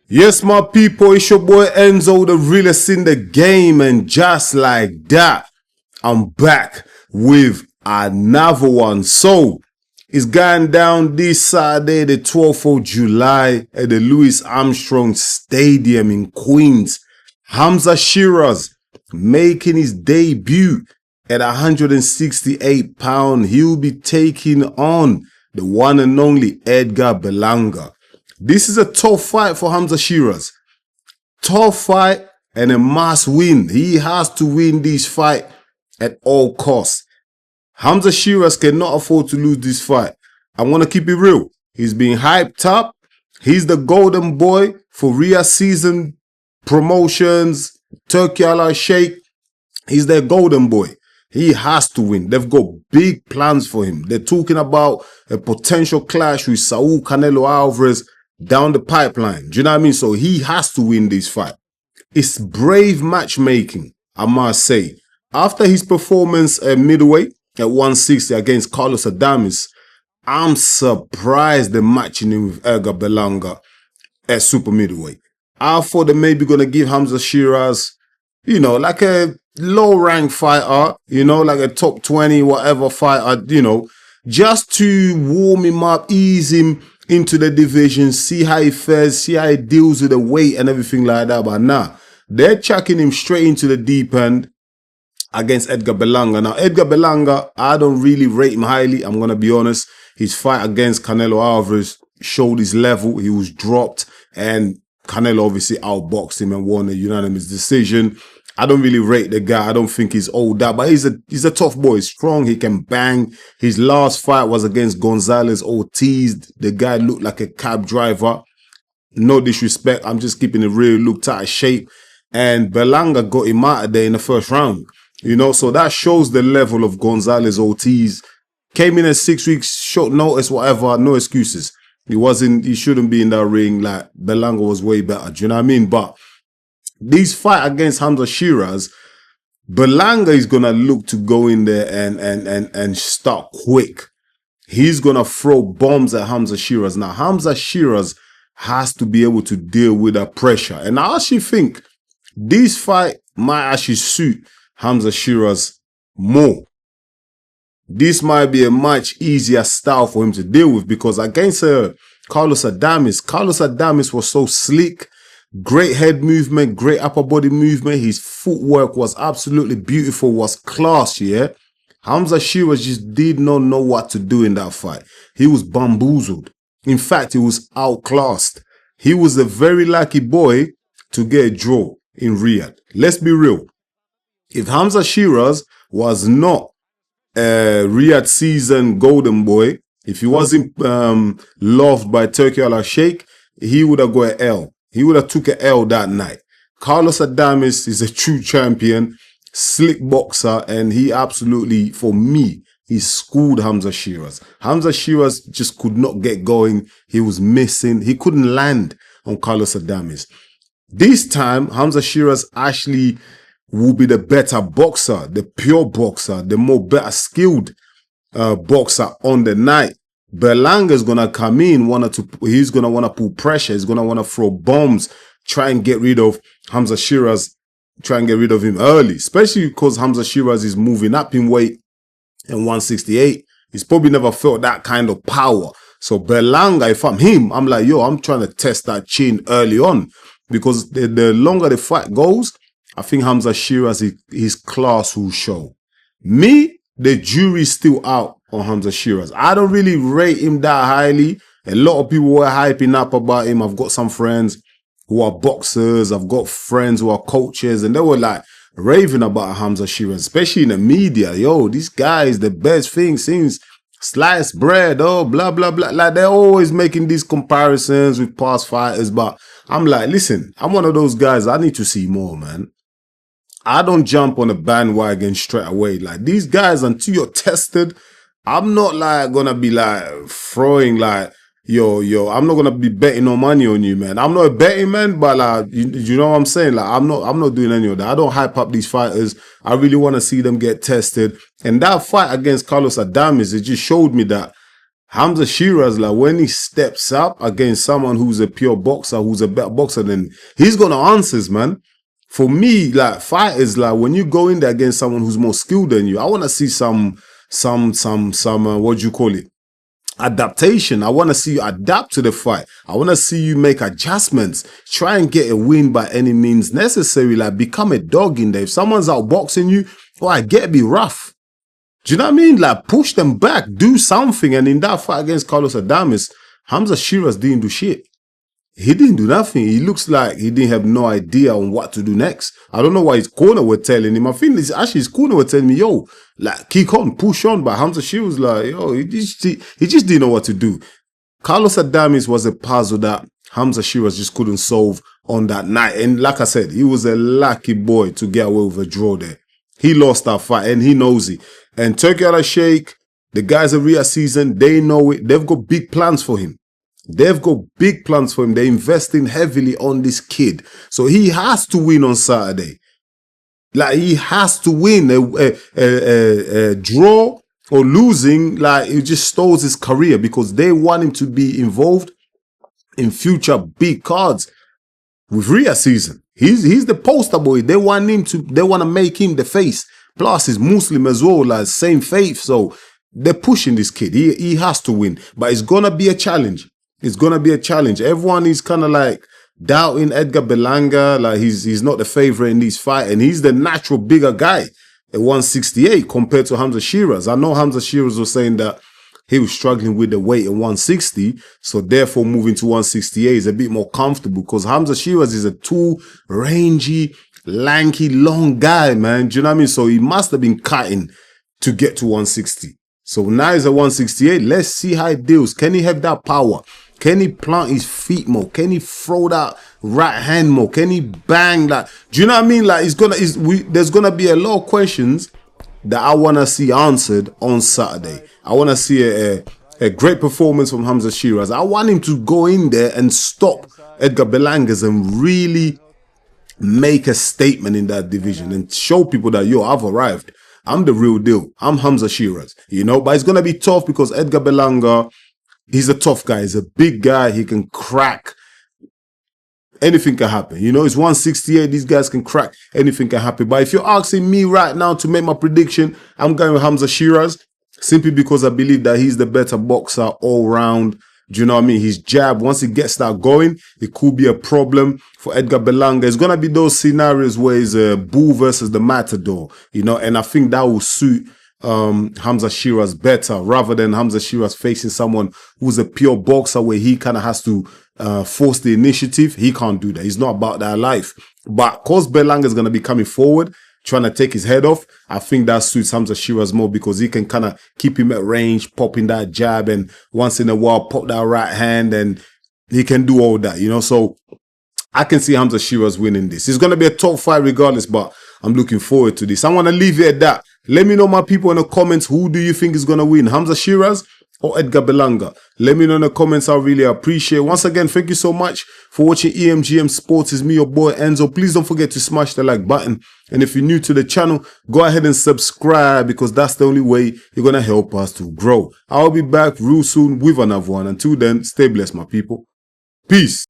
Yes, my people, it's your boy Enzo, the realest in the game, and just like that, I'm back with another one. So, it's going down this Saturday, the 12th of July, at the Louis Armstrong Stadium in Queens. Hamzah Sheeraz making his debut at 168 pounds. He'll be taking on the one and only Edgar Berlanga. This is a tough fight for Hamzah Sheeraz. Tough fight and a must win. He has to win this fight at all costs. Hamzah Sheeraz cannot afford to lose this fight. I want to keep it real. He's being hyped up. He's the golden boy for Riyadh season promotions, Turkey Al Sheikh. He's their golden boy. He has to win. They've got big plans for him. They're talking about a potential clash with Saul Canelo Alvarez down the pipeline. Do you know what I mean? So he has to win this fight. It's brave matchmaking, I must say. After his performance at middleweight at 160 against Carlos Adames, I'm surprised they're matching him with Edgar Berlanga at super middleweight. I thought they're maybe going to give Hamzah Sheeraz, like a low-ranked fighter, like a top 20, whatever fighter, just to warm him up, ease him into the division, see how he fares, see how he deals with the weight and everything like that. But nah, they're chucking him straight into the deep end against Edgar Berlanga. Now, Edgar Berlanga, I don't really rate him highly. I'm going to be honest. His fight against Canelo Alvarez showed his level. He was dropped and Canelo obviously outboxed him and won a unanimous decision. I don't really rate the guy. I don't think he's all that, but he's a tough boy. He's strong. He can bang. His last fight was against Gonzalez Ortiz. The guy looked like a cab driver. No disrespect. I'm just keeping it real. Looked out of shape. And Berlanga got him out of there in the first round. So that shows the level of Gonzalez Ortiz. Came in at 6 weeks, short notice, whatever. No excuses. He shouldn't be in that ring. Like, Berlanga was way better. Do you know what I mean? But this fight against Hamzah Sheeraz, Berlanga is gonna look to go in there and start quick. He's gonna throw bombs at Hamzah Sheeraz. Now, Hamzah Sheeraz has to be able to deal with that pressure. And I actually think this fight might actually suit Hamzah Sheeraz more. This might be a much easier style for him to deal with because against Carlos Adames was so slick. Great head movement, great upper body movement. His footwork was absolutely beautiful, was class, yeah? Hamzah Sheeraz just did not know what to do in that fight. He was bamboozled. In fact, he was outclassed. He was a very lucky boy to get a draw in Riyadh. Let's be real. If Hamzah Sheeraz was not a Riyadh season golden boy, if he wasn't loved by Turkey Al Sheikh, he would have got an L. He would have took an L that night. Carlos Adames is a true champion, slick boxer, and he absolutely, for me, he schooled Hamzah Sheeraz. Hamzah Sheeraz just could not get going. He was missing. He couldn't land on Carlos Adames. This time, Hamzah Sheeraz actually will be the better boxer, the pure boxer, the more better skilled boxer on the night. Berlanga is going to come in, he's going to want to pull pressure, he's going to want to throw bombs, try and get rid of Hamzah Sheeraz, try and get rid of him early, especially because Hamzah Sheeraz is moving up in weight in 168. He's probably never felt that kind of power. So Berlanga, if I'm him, I'm like, I'm trying to test that chin early on because the longer the fight goes, I think Hamzah Sheeraz, his class will show. Me, the jury's still out on Hamzah Sheeraz. I don't really rate him that highly. A lot of people were hyping up about him. I've got some friends who are boxers. I've got friends who are coaches. And they were like raving about Hamzah Sheeraz, especially in the media. This guy is the best thing since sliced bread. Blah, blah, blah. Like they're always making these comparisons with past fighters. But I'm like, listen, I'm one of those guys. I need to see more, man. I don't jump on a bandwagon straight away. Like these guys, until you're tested, I'm not like gonna be like throwing like, I'm not gonna be betting no money on you, man. I'm not a betting man, but like, you know what I'm saying? Like, I'm not doing any of that. I don't hype up these fighters. I really want to see them get tested. And that fight against Carlos Adames, it just showed me that Hamzah Sheeraz, like when he steps up against someone who's a pure boxer, who's a better boxer than, he's gonna answers, man. For me, like fighters, like when you go in there against someone who's more skilled than you, I want to see some what do you call it? Adaptation. I want to see you adapt to the fight. I want to see you make adjustments. Try and get a win by any means necessary. Like become a dog in there. If someone's outboxing you, get to be rough. Do you know what I mean? Like push them back, do something. And in that fight against Carlos Adames, Hamzah Sheeraz didn't do shit. He didn't do nothing. He looks like he didn't have no idea on what to do next. I don't know why his corner were telling him. I think it's actually his corner were telling me, yo, like, kick on, push on. But Hamzah Sheeraz was like, yo, he just didn't know what to do. Carlos Adames was a puzzle that Hamzah Sheeraz just couldn't solve on that night. And like I said, he was a lucky boy to get away with a draw there. He lost that fight and he knows it. And Turki Al-Sheikh, the guys at Riyadh season, they know it. They've got big plans for him. They've got big plans for him. They're investing heavily on this kid. So he has to win on Saturday. Like, he has to win. A draw or losing, like, it just stalls his career because they want him to be involved in future big cards with Riyadh season. He's the poster boy. They want to make him the face. Plus, he's Muslim as well, like, same faith. So they're pushing this kid. He has to win. But it's going to be a challenge. It's going to be a challenge. Everyone is kind of like doubting Edgar Berlanga. Like he's not the favorite in this fight. And he's the natural bigger guy at 168 compared to Hamzah Sheeraz. I know Hamzah Sheeraz was saying that he was struggling with the weight at 160. So therefore moving to 168 is a bit more comfortable because Hamzah Sheeraz is a tall, rangy, lanky, long guy, man. Do you know what I mean? So he must have been cutting to get to 160. So now he's at 168. Let's see how it deals. Can he have that power? Can he plant his feet more? Can he throw that right hand more? Can he bang that? Do you know what I mean? Like there's gonna be a lot of questions that I wanna see answered on Saturday. I wanna see a great performance from Hamzah Sheeraz. I want him to go in there and stop Edgar Berlanga and really make a statement in that division and show people that, yo, I've arrived. I'm the real deal. I'm Hamzah Sheeraz, you know, but it's going to be tough because Edgar Berlanga, he's a tough guy. He's a big guy. He can crack. Anything can happen. You know, it's 168. These guys can crack. Anything can happen. But if you're asking me right now to make my prediction, I'm going with Hamzah Sheeraz simply because I believe that he's the better boxer all round. Do you know what I mean? His jab, once he gets that going, it could be a problem for Edgar Berlanga. It's going to be those scenarios where it's a bull versus the matador, you know, and I think that will suit Hamzah Sheeraz better rather than Hamzah Sheeraz facing someone who's a pure boxer where he kind of has to force the initiative. He can't do that. He's not about that life. But because Berlanga is going to be coming forward, trying to take his head off, I think that suits Hamzah Sheeraz more because he can kind of keep him at range, popping that jab and once in a while pop that right hand and he can do all that, you know. So I can see Hamzah Sheeraz winning this. It's going to be a top fight regardless, but I'm looking forward to this. I want to leave it at that. Let me know, my people, in the comments, who do you think is going to win, Hamzah Sheeraz or Edgar Berlanga? Let me know in the comments. I really appreciate it. Once again, thank you so much for watching EMGM Sports. It's me, your boy Enzo. Please don't forget to smash the like button. And if you're new to the channel, go ahead and subscribe because that's the only way you're going to help us to grow. I'll be back real soon with another one. Until then, stay blessed, my people. Peace.